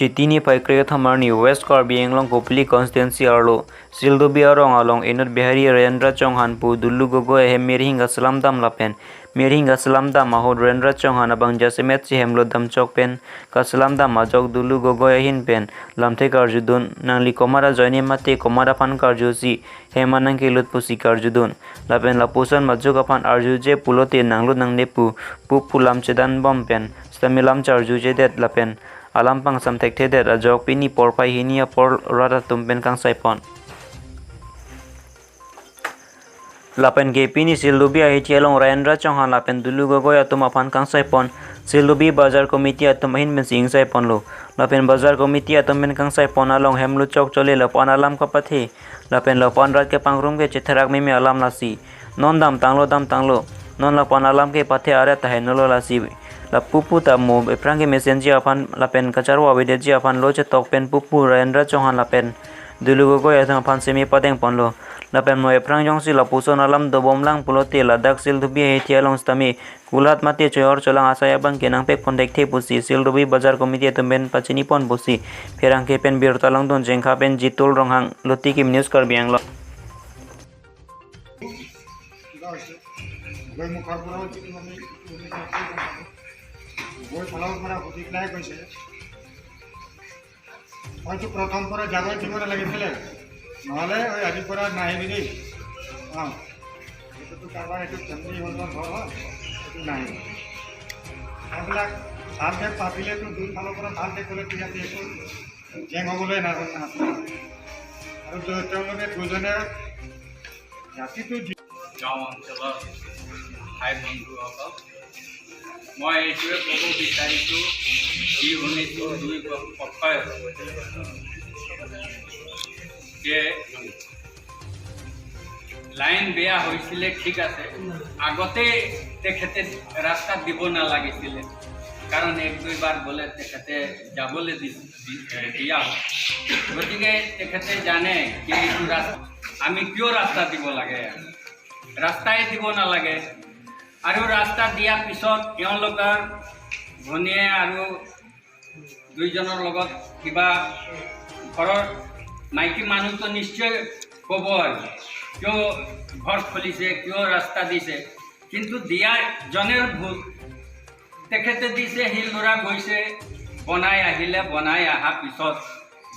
Chitini Paikre Thamarni West Karbi Anglong Kopli Constituency Arlo Sildobi Arong Along Enut Behari Rendra Chonghanpu Dulu Gogo Hemiri Hinga Salam Dam Lapen Miri Hinga Salam Dam Mahod Rendra Chonghan Abang Jasemet Si Hemlo Dam Chok Pen Kasalam Dam Majok Dulu Gogo Hin Pen Lamte Karjudun Nangli Komara Joini Mate Komara Pan Karjusi Hemanang Kilut Pusi Karjudun Lapen Lapusan Majok Apan Arjuje Pulote Nanglut Nang Nepu Pupu Lam Chedan Bompen Stamilam Charjuje Det Lapen Alampang samtek tedet ajok pini porpai hinia por rata tumpen kang saipon. Lapen ge pini sildubi ahi chelong Rendra Chonghan lapen dulu gogo atum apan kang saipon. Sildubi bazar komiti atum ahin men sing saipon lo. Lapen bazar komiti atum men kang saipon along hemlu chok chole lapan alam kapathe. Lapen lapan rat ke pangrum ke chetherak meme alam lasi. Non dam tanglo. Non lapan alam ke pathe are tahenolo lasi. La pupu tamu eprangi messenger apan lapen kacarwa videji apan loche tokpen pupu Rendra Chonghan lapen dulu gogo yathang apan semi padeng ponlo lapen mo eprang jongsi la puson alam do bomlang pulote ladak sil dubi hetia long stami kulat mate choyor cholang asaya bang kenang pek pondek the pusi sil dubi bazar komite tumben pachini pon pusi ferang ke pen bir talang don jengkha pen jitul ronghang loti kim news kar biang lo বই ফলাফল পৰা প্ৰতিক্ৰিয়াই কৈছে হয়তো প্ৰথম পৰা জাগৰ দিব লাগিছিলে নহ'লে ওই আজিৰ পৰা নাহিবি দেই এইটোতো কাৰোবাৰ এইটো ফেমিলি হ'লৰ ঘৰ হয় এইটো নাহিব এইবিলাক ভালকৈ পাতিলেতো দুইফালৰ পৰা ভালকৈ ক'লে ঠিক আছে একো জেং হ'বলৈ নাছিলে আৰু তেওঁলোকে দুজনে ৰাতিটো গাঁও অঞ্চলৰ ভাই বন্ধুসকল মই এইটোৱে ক'ব বিচাৰিছোঁ যি শুনিছোঁ দুই পক্ষই যে লাইন বেয়া হৈছিলে ঠিক আছে আগতে তেখেতে ৰাস্তা দিব নালাগিছিলে কাৰণ এক দুইবাৰ বোলে তেখেতে যাবলৈ দিয়া গতিকে তেখেতে জানে কি এইটো ৰাস্তা আমি কিয় ৰাস্তা দিব লাগে ৰাস্তাই দিব নালাগে আৰু ৰাস্তা দিয়াৰ পিছত এওঁলোকৰ ভনীয়ে আৰু দুইজনৰ লগত কিবা ঘৰৰ মাইকী মানুহটো নিশ্চয় ক'ব আৰু কিয় ঘৰ খুলিছে কিয় ৰাস্তা দিছে কিন্তু দিয়াৰ জনেৰ ভুল তেখেতে দিছে সি ল'ৰা গৈছে বনাই আহিলে বনাই অহাৰ পিছত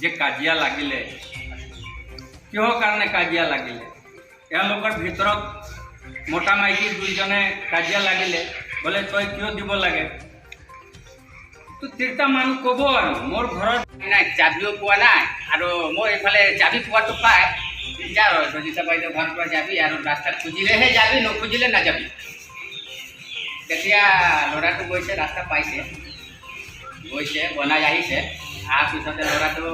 যে কাজিয়া লাগিলে কিহৰ কাৰণে কাজিয়া লাগিলে এওঁলোকৰ ভিতৰত মোটা মাইকী দুইজনে কাজিয়া লাগিলে বোলে তই কিয় দিব লাগে তো তিনিটা মানুহ ক'ব আৰু মোৰ ঘৰত নাই চাবিও পোৱা নাই আৰু মই এইফালে চাবি পোৱাটো পাই যা ৰজিতা বাইদেউ ঘৰ পৰা যাবি আৰু ৰাস্তাত খুজিলেহে যাবি নুখুজিলে নাযাবি তেতিয়া ল'ৰাটো গৈছে ৰাস্তা পাইছে গৈছে বনাই আহিছে অহাৰ পিছতে ল'ৰাটো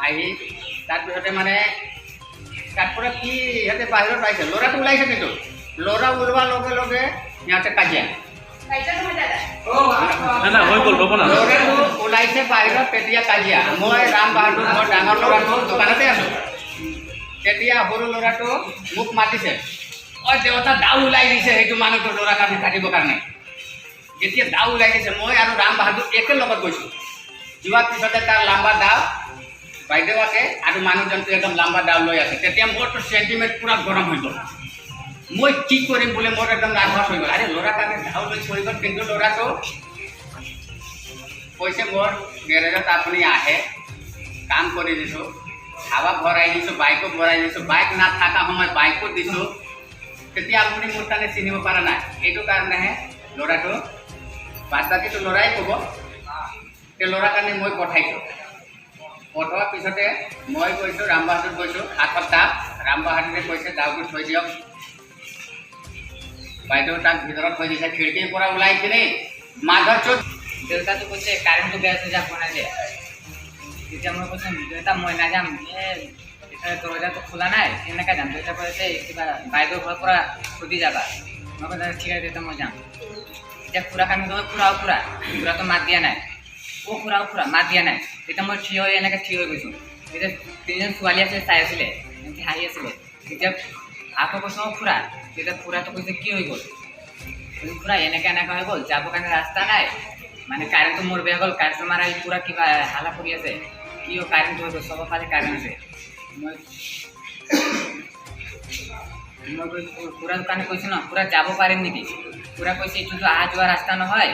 আহি তাৰপিছতে মানে তাৰ পৰা কি সিহঁতে বাহিৰত পাইছে ল'ৰাটো ওলাইছে কিন্তু ল'ৰা ওলোৱাৰ লগে লগে সিহঁতে কাজিয়া ল'ৰাটো ওলাইছে বাহিৰত তেতিয়া কাজিয়া মই ৰাম বাহাদুৰ মই ডাঙৰ ল'ৰাটো দোকানতে আছোঁ তেতিয়া সৰু ল'ৰাটো মোক মাতিছে অই দেউতা দাও ওলাই দিছে সেইটো মানুহটো ল'ৰা কাটি কাটিবৰ কাৰণে যেতিয়া দাও ওলাই দিছে মই আৰু ৰাম বাহাদুৰ একেলগত গৈছোঁ যোৱাৰ পিছতে তাৰ লাম্বা দাও বাইদেউ আছে আৰু মানুহজনটো একদম লাম্বা দাও লৈ আছে তেতিয়া মোৰতো চেণ্টিমেণ্ট পূৰা গৰম হৈ গ'ল মই কি কৰিম বোলে মোৰ একদম নাৰ্ভাছ হৈ গ'ল আৰে ল'ৰা কাৰণে দাও লৈ হৈ গ'ল কিন্তু ল'ৰাটো কৈছে মোৰ গেৰেজত আপুনি আহে কাম কৰি দিছোঁ হাৱা ভৰাই দিছোঁ বাইকো ভৰাই দিছোঁ বাইক নাথাকা সময় বাইকো দিছোঁ তেতিয়া আপুনি মোৰ কাৰণে চিনিব পৰা নাই এইটো কাৰণেহে ল'ৰাটো বাদ বাকীটো ল'ৰাই ক'ব সেই ল'ৰাৰ কাৰণে মই পঠাইছোঁ পঠোৱাৰ পিছতে মই কৈছোঁ ৰাম বাহাদুৰ কৈছোঁ হাতত দাব ৰাম বাহাদুৰে কৈছে দাওটো থৈ দিয়ক বাইদেউ তাক ভিতৰত থৈ দিছে খিৰিকীৰ পৰা ওলাই কিনে মাধৰ চোট দেউতাটো কৈছে কাৰেণ্টটো বেয়া আছে যাক বনাই দিয়ে তেতিয়া মই কৈছোঁ দেউতা মই নাযাম দৰজাটো খোলা নাই এনেকৈ যাম দেউতা কৈছে কিবা বাইদেউৰ ঘৰৰ পৰা সুধি যাবা মই কৈছোঁ ঠিক আছে দেউতা মই যাম এতিয়া খুৰা কামি গৈ খুৰাটো মাত দিয়া নাই খুৰা মাত দিয়া নাই তেতিয়া মই থিয় হৈ এনেকৈ থিয় হৈ গৈছোঁ তেতিয়া তিনিজন ছোৱালী আছিলে চাই আছিলে এনেকৈ হাঁহি আছিলে তেতিয়া আকৌ কৈছোঁ খুৰা তেতিয়া খুৰাটো কৈছে কি হৈ গ'ল খুৰা এনেকৈ হৈ গ'ল যাবৰ কাৰণে ৰাস্তা নাই মানে কাৰেণ্টটো মোৰ বেয়া হ'ল, কাৰেণ্টটো মাৰা পূৰা কিবা হালা কৰি আছে, কিয় কাৰেণ্ট হৈ গ'ল, চবৰ ফালে কাৰেণ্ট আছে। মই খুৰাৰ কাৰণে কৈছোঁ ন, খুৰা যাব পাৰিম নেকি? খুৰা কৈছে এইটোতো অহা যোৱা ৰাস্তা নহয়।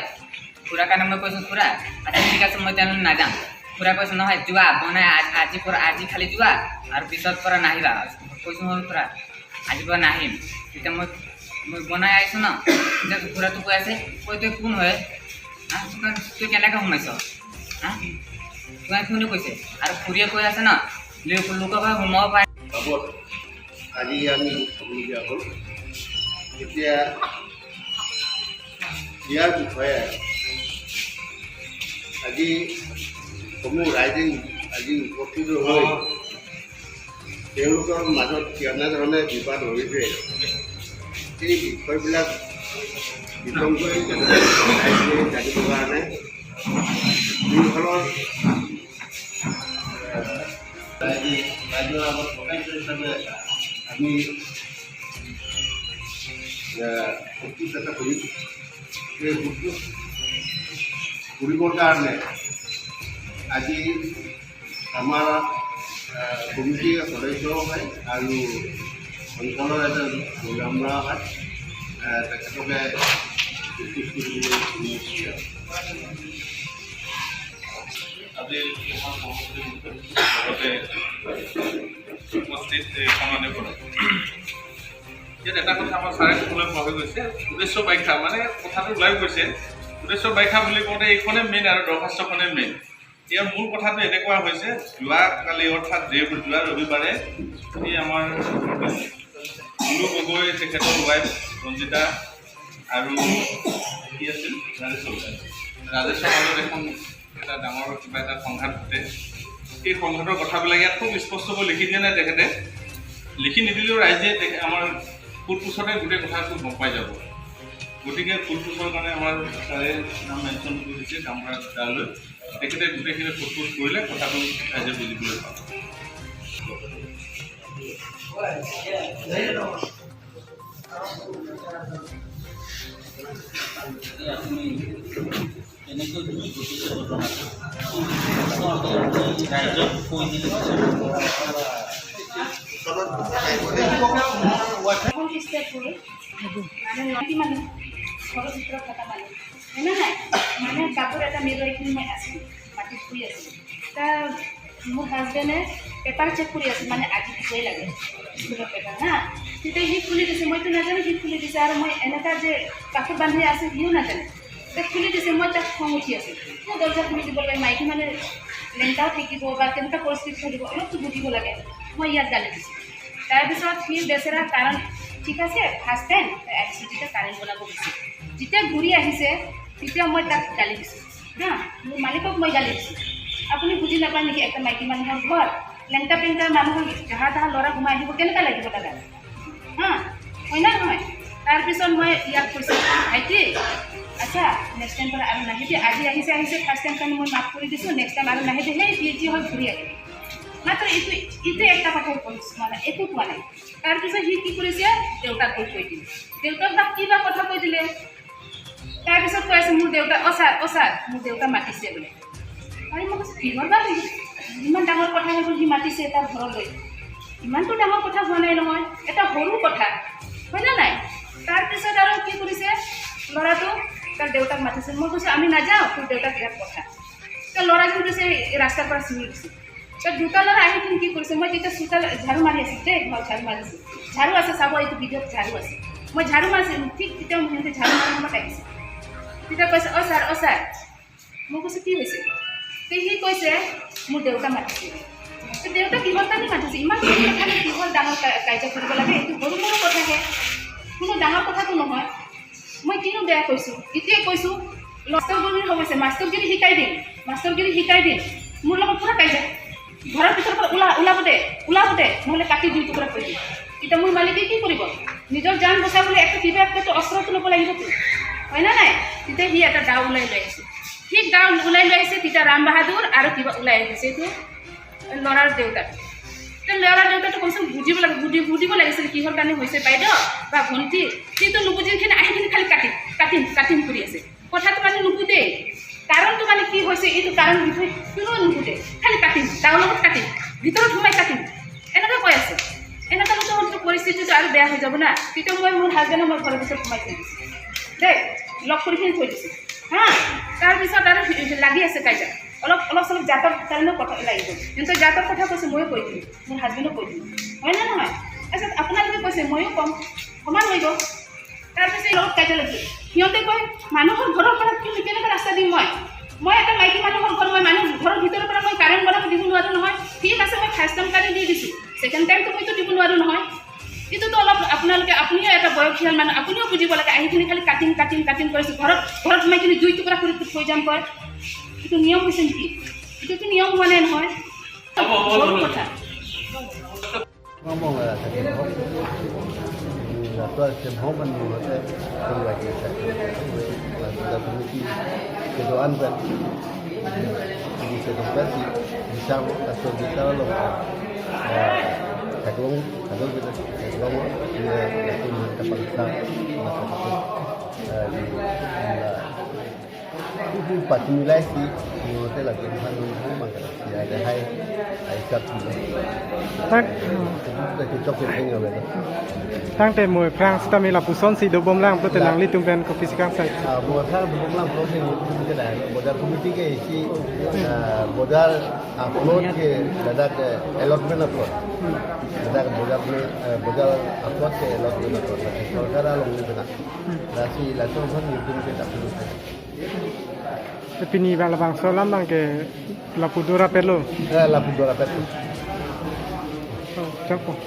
খুৰাৰ কাৰণে মই কৈছোঁ খুৰা আচ্ছা ঠিক আছে মই তেনেহ'লে নাযাম। খুৰা কৈছে নহয় যোৱা বনাই আজি খালি যোৱা আৰু পিছত পৰা নাহিবা। কৈছোঁ মই খুৰা আজিৰ পৰা নাহিম। তেতিয়া মই বনাই আহিছোঁ ন, তেতিয়া খুৰাটো কৈ আছে কৈ তই কোন হয় তুই কেনেকৈ সোমাইছ কোনে কৈছে? আৰু খুৰীয়ে কৈ আছে ন লোকৰ পৰা সোমাব পাৰে। আজি আমি হ'বলগীয়া হ'ল। এতিয়া ইয়াৰ বিষয়ে আজি সমূহ ৰাইজে আজি উপস্থিত হৈ তেওঁলোকৰ মাজত কেনেধৰণে বিবাদ হৈছে সেই বিষয়বিলাক বিতংকৈ ৰাইজে জানিবৰ কাৰণে দুয়োফালৰ ৰাইজৰ আগত প্ৰকাশ হিচাপে আমি প্ৰস্তুত এটা কৰিম। সেই প্ৰস্তুত কৰিবৰ কাৰণে আজি আমাৰ কমিটিৰ সদস্যও হয় আৰু অঞ্চলৰ এজন গোলামৰা হয়, তেখেতকে প্ৰস্তুত কৰিবলৈ আজি লগতে উপস্থিত সমানে কৰা ইয়াত এটা কথা আমাৰ ছাৰে ক'বলৈ পাহৰি গৈছে, উদ্দেশ্য ব্যাখ্যা মানে কথাটো ওলাই গৈছে। উদ্দেশ্য ব্যাখ্যা বুলি কওঁতে এইখনে মেইন আৰু দৰখাস্তখনে মেইন। ইয়াৰ মূল কথাটো এনেকুৱা হৈছে, যোৱাকালি অৰ্থাৎ যোৱা ৰবিবাৰে এই আমাৰ তুলু গগৈ তেখেতৰ ৱাইফ ৰঞ্জিতা আৰু কি আছিল ৰাজেশৰ মাজত এখন এটা ডাঙৰ কিবা এটা সংঘাত ঘটে। সেই সংঘাতৰ কথাবিলাক ইয়াত খুব স্পষ্টকৈ লিখি দিয়া নাই তেখেতে। লিখি নিদিলেও ৰাইজে আমাৰ ফুলপুছতে গোটেই কথাটো গম পাই যাব। গতিকে ফুলপুছৰ কাৰণে আমাৰ ছাৰে নাম মেনশ্যন কৰি দিছে কামৰা তালৈ, তেখেতে গোটেইখিনি ফুলপুছ কৰিলে কথাটো ৰাইজে বুজিবলৈ পাব। মানে কাপোৰ এটা মেৰুৱাই কিনি মই আছিলোঁ মাটিত শুই আছিলোঁ। মোৰ হাজবেণ্ডে পেপাৰ চেক কৰি আছিল, মানে আজি দিবই লাগে স্কুলৰ পেপাৰ হা। তেতিয়া সি খুলি দিছে, মইতো নাজানো সি খুলি দিছে, আৰু মই এনেকুৱা যে কাপোৰ বান্ধি আছে সিও নাজানে। তাক খুলি দিছে, মই তাক খং উঠি আছোঁ, মোৰ দৰজা খুলি দিব লাগে, মাইকী মানে লেংটাও থাকিব বা কেনেকুৱা পৰিস্থিতি থাকিব অলপতো বুজিব লাগে। মই ইয়াত গালি দিছোঁ। তাৰপিছত সি বেচেৰা কাৰণ ঠিক আছে ফাৰ্ষ্ট টাইম আহিছোঁ তেতিয়া কাৰেণ্ট বনাব গৈছোঁ। যেতিয়া ঘূৰি আহিছে তেতিয়া মই তাক গালি দিছোঁ হা, মোৰ মালিকক মই গালি দিছোঁ। আপুনি বুজি নাপায় নেকি একটা মাইকী মানুহৰ ঘৰ লেংটা পেংটা মানুহৰ যাহা তাহা ল'ৰা সোমাই আহিব কেনেকুৱা লাগিব দাদা হা, হয় না নহয়? তাৰপিছত মই ইয়াক কৈছোঁ ভাইটি আচ্ছা নেক্সট টাইম পৰা আৰু নাহিবি, আজি আহিছে ফাৰ্ষ্ট টাইম কাৰণে মই মাফ কৰি দিছোঁ, নেক্সট টাইম আৰু নাহিবি, সেই যি হয় ঘূৰি আহিবি। মাত্ৰ এইটো একটা কথাই কৈছোঁ, মানে একো কোৱা নাই। তাৰপিছত সি কি কৰিছে দেউতাক কৈ দিলে, দেউতাক তাক কিবা কথা কৈ দিলে। তাৰপিছত কৈ আছে মোৰ দেউতা অচাৰ মোৰ দেউতা মাতিছে বোলে। আৰু মই কৈছোঁ কিহৰ বা ইমান ডাঙৰ কথা হৈ গ'ল, সি মাতিছে তাৰ ঘৰলৈ, ইমানটো ডাঙৰ কথা হোৱা নাই নহয়, এটা সৰু কথা হয় না নাই? তাৰপিছত আৰু কি কৰিছে ল'ৰাটো তাৰ দেউতাক মাতিছে। মই কৈছোঁ আমি নাযাওঁ, তোৰ দেউতাক ইয়াত কথা। তাৰ ল'ৰাজন কৈছে ৰাস্তাৰ পৰা ছিঙি গৈছে। তাৰ দুটা ল'ৰা আহি কিনে কি কৰিছে, মই তেতিয়া চোতাল ঝাৰু মাৰি আছোঁ দেই, ঘৰ ঝাৰু মাৰিছোঁ, ঝাৰু আছে চাব এইটো ভিডিঅ'ত ঝাৰু আছে, মই ঝাৰু মাৰিছোঁ ঠিক তেতিয়া সিহঁতে ঝাৰু মাৰি সময়ত আহিছে। তেতিয়া কৈছে ছাৰ মই কৈছোঁ কি হৈছে? সি কৈছে মোৰ দেউতা মাতিছে। দেউতা কিহৰ কাৰণে মাতিছে? ইমান সৰু কথাটো কিহৰ ডাঙৰ কাৰ্য কৰিব লাগে? এইটো সৰু সৰু কথাহে, কোনো ডাঙৰ কথাটো নহয়। মই কিনো বেয়া কৈছোঁ? এতিয়াই কৈছোঁ মাষ্টৰগিৰি হৈছে, মাষ্টৰগিৰি শিকাই দিম মোৰ লগত পুৰা কাজিয়া। ঘৰৰ ভিতৰৰ পৰা ওলাব দে নহ'লে কাটি দুই টুকুৰা কৰি দিম। এতিয়া মোৰ মালিকে কি কৰিব? নিজৰ জান বচাবলৈ একটা কিবা একটা অস্ত্ৰটো ল'ব লাগিবতো, হয় না নাই? তেতিয়া সি এটা দাও ওলাই লৈ আহিছে। তেতিয়া ৰাম বাহাদুৰ আৰু কিবা ওলাই আহিছে, এইটো ল'ৰাৰ দেউতাক। ল'ৰাৰ দেউতাকটো কমচে কম বুজিব লাগিছিল কিহৰ কাৰণে হৈছে বাইদেউ বা ভণ্টি। কিন্তু নুবুজি কিনে আহি কিনে খালি কাটিম কৰি আছে, কথাটো মানে নুবুজেই। কাৰণটো মানে কি হৈছে এইটো কাৰণ বিষয়ে কোনো নুসুধে, খালি কাটিম, তাৰ লগত কাটিম, ভিতৰত সোমাই কাটিম, এনেকৈ কৈ আছে। এনেকৈ হ'লেতো পৰিস্থিতিটো আৰু বেয়া হৈ যাব না। তেতিয়া মই মোৰ হাজবেণ্ডক মই ঘৰৰ পিছত সোমাই থৈ দিছোঁ দেই, লগ কৰিখিনি থৈ দিছোঁ হা। তাৰপিছত আৰু লাগি আছে কাইজা, অলপ চলপ জাতৰ কাৰণেও কথা লাগিব। কিন্তু জাতৰ কথা কৈছে, ময়ো কৈ দিলোঁ, মোৰ হাজবেণ্ডক কৈ দিলোঁ, হয় নে নহয়? তাৰপিছত আপোনালোকে কৈছে, ময়ো ক'ম, সমান হৈ গ'ল। তাৰপিছত এই লগত কাইজা লাগিল। সিহঁতে কয় মানুহৰ ঘৰৰ পৰা কেনেকৈ ৰাস্তা দিম মই এটা মাইকী মানুহৰ ঘৰ, মই মানুহ ঘৰৰ ভিতৰৰ পৰা মই কাৰেণ্ট বনাব দিব নোৱাৰোঁ নহয়। ঠিক আছে, মই ফাৰ্ষ্ট টাইম কাৰেণ্ট দি দিছোঁ, ছেকেণ্ড টাইমটো মইতো দিব নোৱাৰোঁ নহয়। এইটোতো অলপ আপুনিও এটা বয়সীয়াল মানুহ, আপুনিও বুজিব লাগে। আহিখিনি খালি কাটিম কৰিছোঁ, ঘৰত সোমাইখিনি 2 টুকুৰা কৰি থৈ যাম কয়। এইটো নিয়ম হৈছে নেকি? এইটোতো নিয়ম হোৱা নাই নহয়, সৰু কথা। ngomong lah sakit hok atau semua pun mesti lagi sakit kita komisi kedoan kan di sedokasi bisa atau bisa loh kadang kita kadang dia itu terpaksa itu pasti nilai sih mesti lagi mana mangga ya ada hai katตั้งแต่มวยพรางสตามิลาปุซอนสีดบมล่างเพื่อแต่นางลิตุมเป็นกับฟิสิกังใส่ bodar belum lang proses itu kita dah bodar komiti ke isi bodar upload ke dadak allotment upload dadak bodar upload ke allotment upload सरकार लोग ने बना राशि लाखों भर YouTube के दाखिल होते हैं Pini bang labang solam bang ke lapudora pelo. lapudora pelo Cakap.